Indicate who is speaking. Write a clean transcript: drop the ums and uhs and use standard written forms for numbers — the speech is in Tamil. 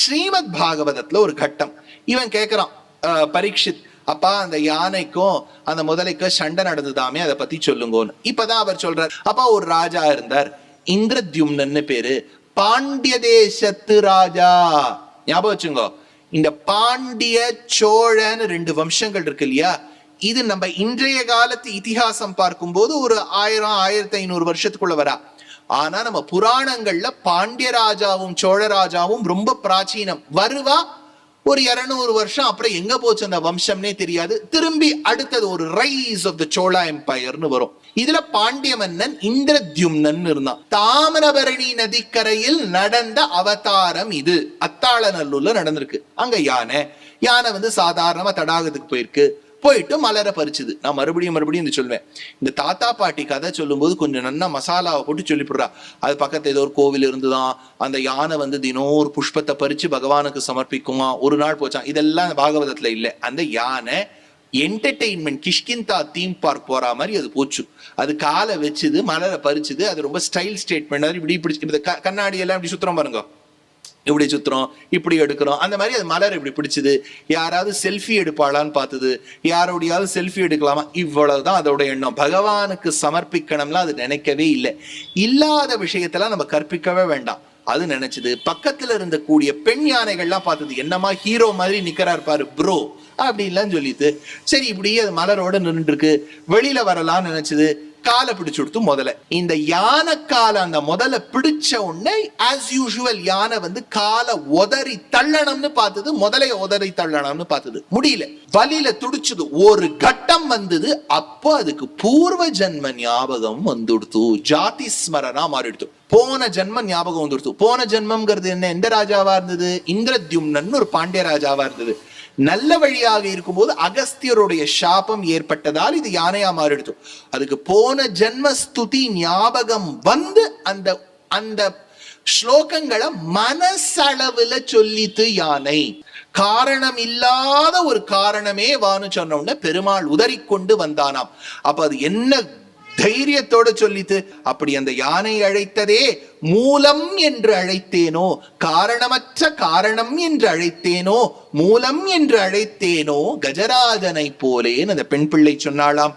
Speaker 1: ஸ்ரீமத் பாகவதத்துல ஒரு கட்டம். இவன் கேட்கிறான் பரீட்சித், அப்பா அந்த யானைக்கும் அந்த முதலைக்கும் சண்டை நடந்ததாமே, அதை பத்தி சொல்லுங்கன்னு. இப்பதான் அவர் சொல்றார், அப்பா ஒரு ராஜா இருந்தார், இந்திரத்யும்னன்னு பேரு, பாண்டிய தேசத்து ராஜா. ஞாபகம் வச்சுங்கோ, இந்த பாண்டிய சோழன் 2 வம்சங்கள் இருக்கு இல்லையா, இது நம்ம இன்றைய காலத்து இதிகாசம் பார்க்கும்போது ஒரு 1000-1500 வருஷத்துக்குள்ள வரா. ஆனா நம்ம புராணங்கள்ல பாண்டிய ராஜாவும் சோழ ராஜாவும் ரொம்ப பிராச்சீனம். வருவா ஒரு 200 வருஷம் அப்புறம் எங்க போச்சு அந்த வம்சம்னே தெரியாது. திரும்பி அடுத்தது ஒரு ரைஸ் ஆஃப் த சோழா எம்பையர்னு வரும். இதுல பாண்டிய மன்னன் இந்திரத்யும்னன் இருந்தான். தாமிரபரணி நதிக்கரையில் நடந்த அவதாரம் இது. அத்தாளநல்லூர்ல நடந்திருக்கு. அங்க யானை சாதாரணமா தடாகத்துக்கு போயிட்டு மலரை பறிச்சுது. நான் மறுபடியும் சொல்லுவேன், இந்த தாத்தா பாட்டி கதை சொல்லும் போது கொஞ்சம் நல்லா மசாலாவை போட்டு சொல்லிவிடுறா. அது பக்கத்துல ஏதோ ஒரு கோவில் இருந்துதான், அந்த யானை தினம் ஒரு புஷ்பத்தை பறிச்சு பகவானுக்கு சமர்ப்பிக்குமா. ஒரு நாள் போச்சான். இதெல்லாம் பாகவதத்துல இல்லை. அந்த யானை என்டர்டெயின்மெண்ட் கிஷ்கிந்தா தீம் பார்க் போற மாதிரி அது போச்சு. அது காலை வச்சுது, மலரை பறிச்சுது. அது ரொம்ப ஸ்டைல் ஸ்டேட்மெண்ட். இப்படி பிடிச்சிக்கிறது, கண்ணாடி எல்லாம் இப்படி சுத்துறோம் பாருங்க, இப்படி சுத்துறோம், இப்படி எடுக்கிறோம். அந்த மாதிரி அது மலர் இப்படி பிடிச்சது. யாராவது செல்ஃபி எடுப்பாளான்னு பார்த்தது, யாரோடையாவது செல்ஃபி எடுக்கலாமா, இவ்வளவுதான் அதோட எண்ணம். பகவானுக்கு சமர்ப்பிக்கணும்லாம் அது நினைக்கவே இல்லை. இல்லாத விஷயத்தெல்லாம் நம்ம கற்பிக்கவே வேண்டாம். அது நினைச்சது. பக்கத்துல இருந்த கூடிய பெண் யானைகள்லாம் பார்த்தது, என்னமா ஹீரோ மாதிரி நிக்கிறாரு பாரு ப்ரோ அப்படின்லாம் சொல்லிட்டு, சரி இப்படியே அது மலரோட நின்று இருக்கு, வெளியில வரலாம்னு நினைச்சது. காலை பிடிச்சு கொடுத்து முதல்ல இந்த யானை காலை அந்த முதல்ல பிடிச்ச உடனே ஆஸ் யூசுவல் யானை காலை உதறி தள்ளணும்னு பார்த்தது, முதலைய உதறி தள்ளணும்னு பார்த்தது, முடியல, வலியில துடிச்சது. ஒரு கட்டம் வந்தது. அப்போ அதுக்கு பூர்வ ஜென்ம ஞாபகம் வந்துடுத்து, ஜாதி ஸ்மரணா மாறிடுத்து. போன ஜென்ம ஞாபகம் வந்துடுத்து. போன ஜென்மம்ங்கிறது என்ன? எந்த ராஜாவா இருந்தது? இந்திரத்யும்னன் ஒரு பாண்டிய ராஜாவா இருந்தது. நல்ல வழியாக இருக்கும்போது அகஸ்தியருடைய சாபம் ஏற்பட்டதால் இது யானையா மாறிடுது. அதுக்கு போன ஜென்ம ஸ்துதி ஞாபகம் அந்த அந்த ஸ்லோகங்களை மனசளவுல சொல்லித்து யானை. காரணம் இல்லாத ஒரு காரணமே வான்னு சொன்ன உடனே பெருமாள் உதறிக்கொண்டு வந்தானாம். அப்ப அது என்ன தைரியத்தோடு சொல்லித்து, அப்படி அந்த யானை அழைத்ததே மூலம் என்று அழைத்தேனோ, காரணமற்ற காரணம் என்று அழைத்தேனோ, மூலம் என்று அழைத்தேனோ கஜராஜனை போலேன்னு அந்த பெண் பிள்ளை சொன்னாளாம்.